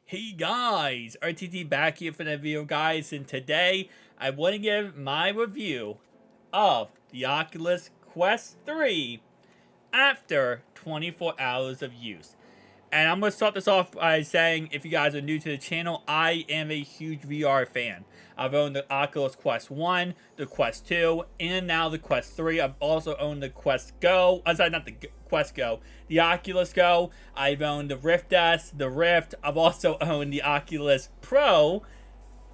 Hey guys, RTT back here for the video guys, and today I want to give my review of the Oculus Quest 3 after 24 hours of use. And I'm going to start this off by saying, if you guys are new to the channel, I am a huge VR fan. I've owned the Oculus Quest 1, the Quest 2, and now the Quest 3. I've also owned the Quest Go. I'm sorry, not the Quest Go. The Oculus Go. I've owned the Rift S, the Rift. I've also owned the Oculus Pro.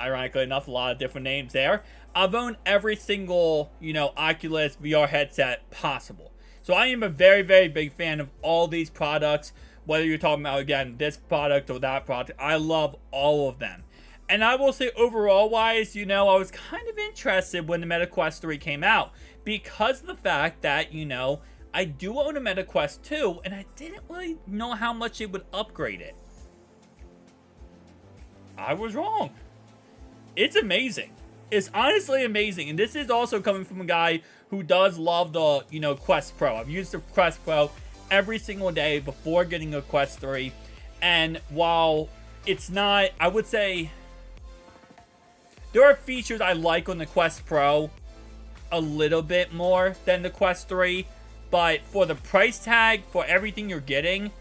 Ironically enough, a lot of different names there. I've owned every single, Oculus VR headset possible. So I am a very, very big fan of all these products. Whether you're talking about, again, this product or that product, I love all of them. And I will say overall wise, I was kind of interested when the MetaQuest 3 came out because of the fact that, I do own a MetaQuest 2 and I didn't really know how much it would upgrade it. I was wrong. It's amazing. It's honestly amazing. And this is also coming from a guy who does love the, Quest Pro. I've used the Quest Pro every single day before getting a Quest 3. And while it's not, I would say, there are features I like on the Quest Pro a little bit more than the Quest 3. But for the price tag, for everything you're getting,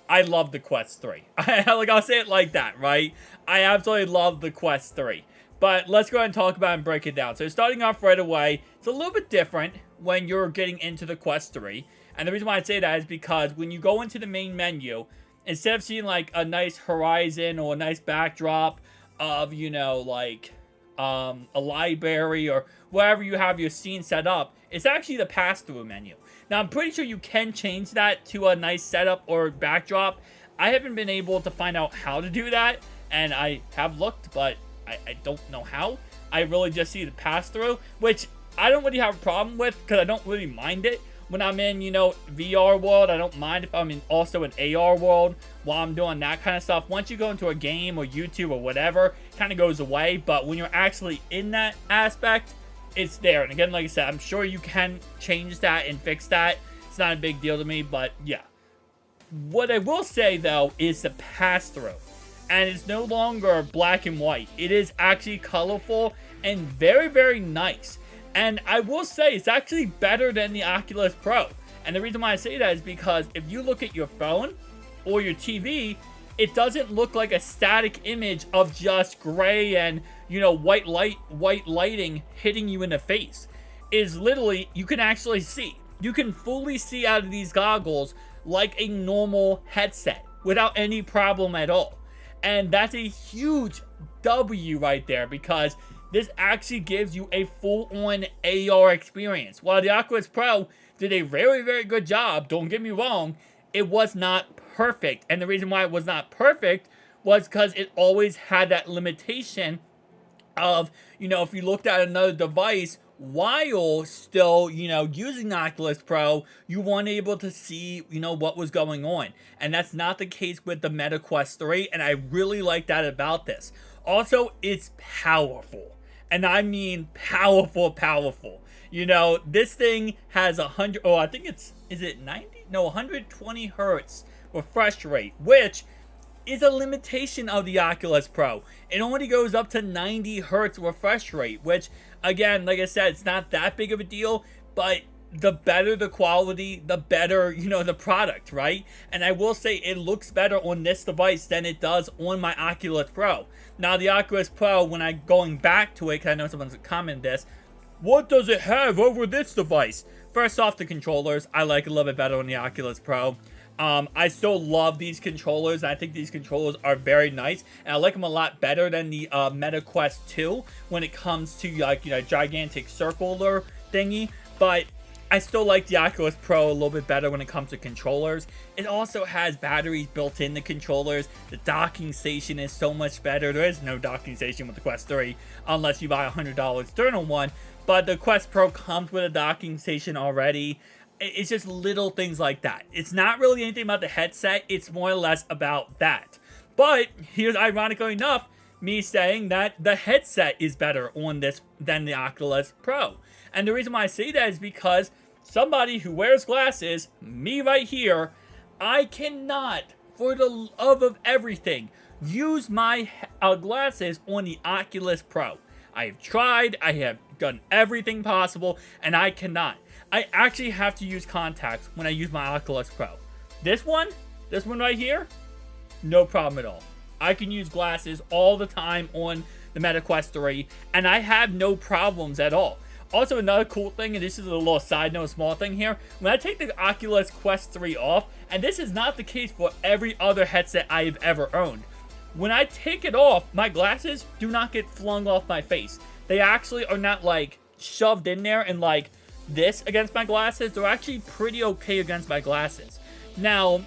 I love the Quest 3. I'll say it like that, right? I absolutely love the Quest 3. But let's go ahead and talk about it and break it down. So starting off right away, it's a little bit different when you're getting into the Quest 3. And the reason why I say that is because when you go into the main menu, instead of seeing like a nice horizon or a nice backdrop of, a library or wherever you have your scene set up, it's actually the pass-through menu. Now, I'm pretty sure you can change that to a nice setup or backdrop. I haven't been able to find out how to do that, and I have looked, but I don't know how. I really just see the pass-through, which I don't really have a problem with because I don't really mind it. When I'm in, VR world, I don't mind if I'm in also an AR world while I'm doing that kind of stuff. Once you go into a game or YouTube or whatever, it kind of goes away. But when you're actually in that aspect, it's there. And again, like I said, I'm sure you can change that and fix that. It's not a big deal to me, but yeah. What I will say, though, is the pass-through. And it's no longer black and white. It is actually colorful and very, very nice. And I will say, it's actually better than the Oculus Pro. And the reason why I say that is because if you look at your phone or your TV, it doesn't look like a static image of just gray and, white lighting hitting you in the face. It is literally, you can actually see. You can fully see out of these goggles like a normal headset without any problem at all. And that's a huge W right there because this actually gives you a full-on AR experience. While the Oculus Pro did a very, very good job, don't get me wrong, it was not perfect. And the reason why it was not perfect was because it always had that limitation of, if you looked at another device while still, using the Oculus Pro, you weren't able to see, what was going on. And that's not the case with the MetaQuest 3, and I really like that about this. Also, it's powerful. And I mean powerful. This thing has 100, I think is it 90? No, 120 hertz refresh rate, which is a limitation of the Oculus Pro. It only goes up to 90 hertz refresh rate, which, again, like I said, it's not that big of a deal, but the better the quality, the better, the product, right? And I will say it looks better on this device than it does on my Oculus Pro. Now, the Oculus Pro, when I'm going back to it, because I know someone's commented this, what does it have over this device? First off, the controllers. I like it a little bit better on the Oculus Pro. I still love these controllers. I think these controllers are very nice. And I like them a lot better than the MetaQuest 2 when it comes to, gigantic circular thingy. But I still like the Oculus Pro a little bit better when it comes to controllers. It also has batteries built in the controllers. The docking station is so much better. There is no docking station with the Quest 3 unless you buy a $100 external one. But the Quest Pro comes with a docking station already. It's just little things like that. It's not really anything about the headset. It's more or less about that. But here's, ironically enough, me saying that the headset is better on this than the Oculus Pro. And the reason why I say that is because somebody who wears glasses, me right here, I cannot, for the love of everything, use my glasses on the Oculus Pro. I have tried, I have done everything possible, and I cannot. I actually have to use contacts when I use my Oculus Pro. This one right here, no problem at all. I can use glasses all the time on the Meta Quest 3, and I have no problems at all. Also, another cool thing, and this is a little side note, small thing here, when I take the Oculus Quest 3 off, and this is not the case for every other headset I have ever owned, when I take it off, my glasses do not get flung off my face. They actually are not, like, shoved in there and, like, this against my glasses. They're actually pretty okay against my glasses. Now,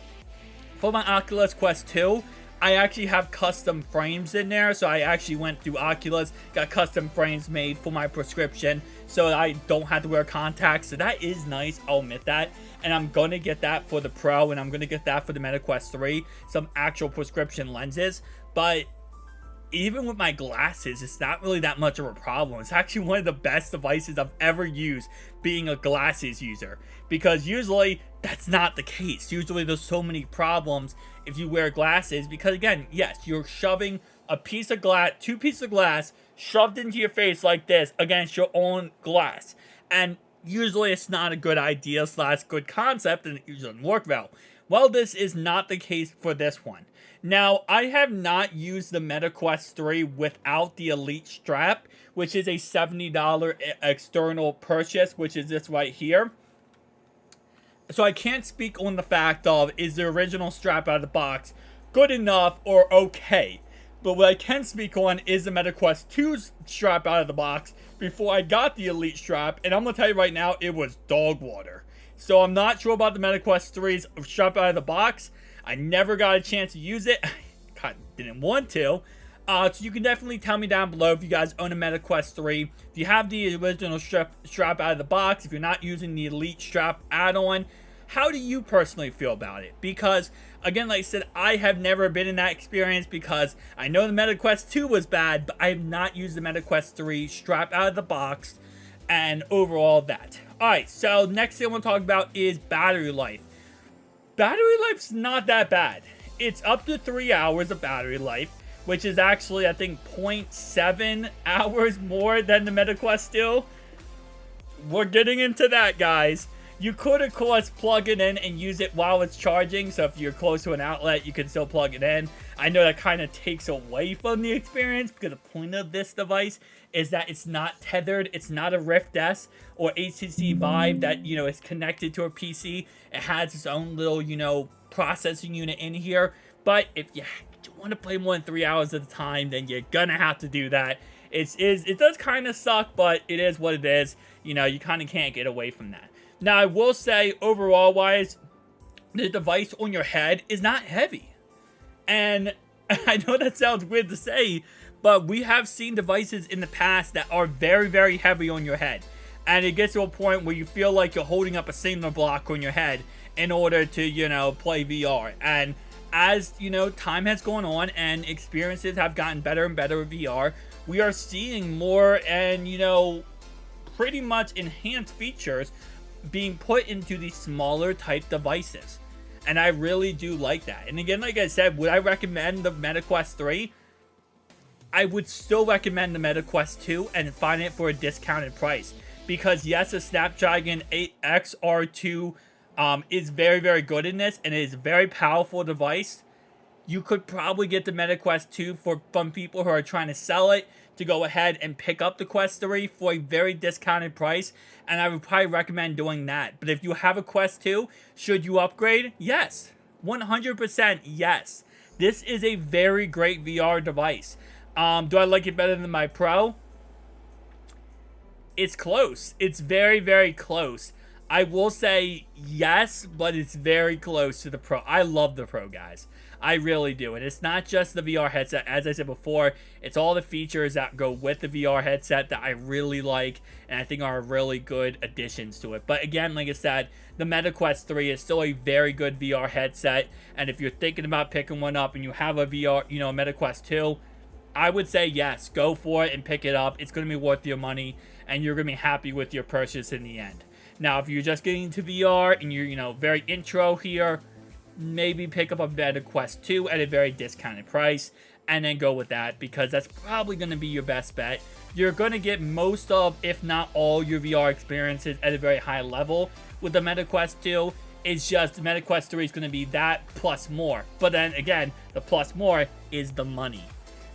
for my Oculus Quest 2, I actually have custom frames in there, so I actually went through Oculus, got custom frames made for my prescription, so I don't have to wear contacts, so that is nice, I'll admit that, and I'm gonna get that for the Pro, and I'm gonna get that for the Meta Quest 3, some actual prescription lenses, but even with my glasses, it's not really that much of a problem. It's actually one of the best devices I've ever used being a glasses user, because usually that's not the case. Usually there's so many problems if you wear glasses, because again, yes, you're shoving a piece of glass, two pieces of glass shoved into your face like this against your own glass, and usually it's not a good idea / good concept, and it usually doesn't work well. Well, this is not the case for this one. Now, I have not used the Meta Quest 3 without the Elite strap, which is a $70 external purchase, which is this right here. So I can't speak on the fact of, is the original strap out of the box good enough or okay? But what I can speak on is the Meta Quest 2's strap out of the box before I got the Elite strap, and I'm going to tell you right now, it was dog water. So I'm not sure about the Meta Quest 3's strap out of the box. I never got a chance to use it. I didn't want to. So you can definitely tell me down below if you guys own a Meta Quest 3. If you have the original strap out of the box, if you're not using the Elite strap add-on, how do you personally feel about it? Because, again, like I said, I have never been in that experience because I know the Meta Quest 2 was bad, but I have not used the Meta Quest 3 strap out of the box, and overall that. Alright, so next thing I want to talk about is battery life. Battery life's not that bad. It's up to 3 hours of battery life, which is actually, I think, 0.7 hours more than the Meta Quest 2. We're getting into that, guys. You could, of course, plug it in and use it while it's charging, so if you're close to an outlet, you can still plug it in. I know that kind of takes away from the experience, because the point of this device is that it's not tethered, it's not a Rift S or HTC Vive that, you know, is connected to a PC. It has its own little, you know, processing unit in here, but if you want to play more than 3 hours at a time, then you're gonna have to do that. It does kind of suck, but it is what it is. You know, you kind of can't get away from that. Now, I will say, overall wise, the device on your head is not heavy. And I know that sounds weird to say, but we have seen devices in the past that are very, very heavy on your head. And it gets to a point where you feel like you're holding up a cinder block on your head in order to, you know, play VR. And as, you know, time has gone on and experiences have gotten better and better with VR, we are seeing more and, you know, pretty much enhanced features being put into these smaller type devices, and I really do like that. And again, like I said, would I recommend the Meta Quest 3? I would still recommend the Meta Quest 2 and find it for a discounted price, because yes, the Snapdragon 8 XR2 is very, very good in this, and it is a very powerful device. You could probably get the Meta Quest 2 from people who are trying to sell it to go ahead and pick up the Quest 3 for a very discounted price, and I would probably recommend doing that. But if you have a Quest 2, should you upgrade? Yes. 100% yes. This is a very great VR device. Do I like it better than my Pro? It's close. It's very, very close. I will say yes, but it's very close to the Pro. I love the Pro, guys. I really do. And it's not just the VR headset. As I said before, it's all the features that go with the VR headset that I really like and I think are really good additions to it. But again, like I said, the Meta Quest 3 is still a very good VR headset. And if you're thinking about picking one up and you have a VR, you know, Meta Quest 2, I would say yes, go for it and pick it up. It's going to be worth your money and you're going to be happy with your purchase in the end. Now, if you're just getting into VR and you're, you know, very intro here, maybe pick up a Meta Quest 2 at a very discounted price and then go with that, because that's probably going to be your best bet. You're going to get most of, if not all, your VR experiences at a very high level with the Meta Quest 2. It's just the Meta Quest 3 is going to be that plus more. But then again, the plus more is the money.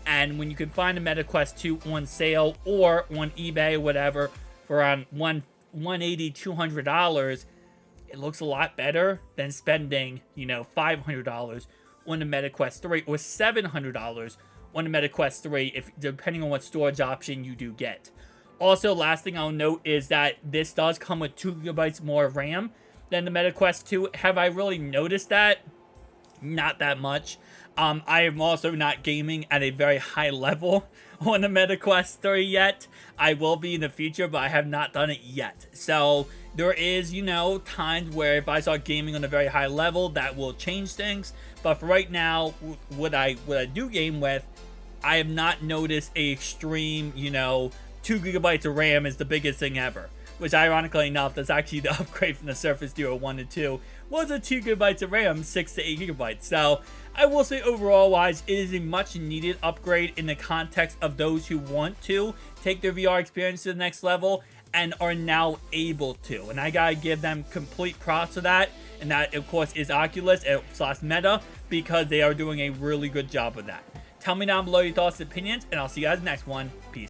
And when you can find a Meta Quest 2 on sale or on eBay or whatever for around $180, $200, it looks a lot better than spending, $500 on the Meta Quest 3 or $700 on the Meta Quest 3, if depending on what storage option you do get. Also, last thing I'll note is that this does come with 2 GB more RAM than the Meta Quest 2. Have I really noticed that? Not that much. I am also not gaming at a very high level on the Meta Quest 3 yet. I will be in the future, but I have not done it yet. So there is, times where if I start gaming on a very high level, that will change things. But for right now, what I do game with, I have not noticed a extreme, 2 GB of RAM is the biggest thing ever. Which, ironically enough, that's actually the upgrade from the Surface Duo 1 to 2, was a 2 GB of RAM, 6 to 8 GB. So, I will say overall wise, it is a much needed upgrade in the context of those who want to take their VR experience to the next level and are now able to. And I gotta give them complete props for that. And that, of course, is Oculus / Meta, because they are doing a really good job with that. Tell me down below your thoughts and opinions, and I'll see you guys in the next one. Peace.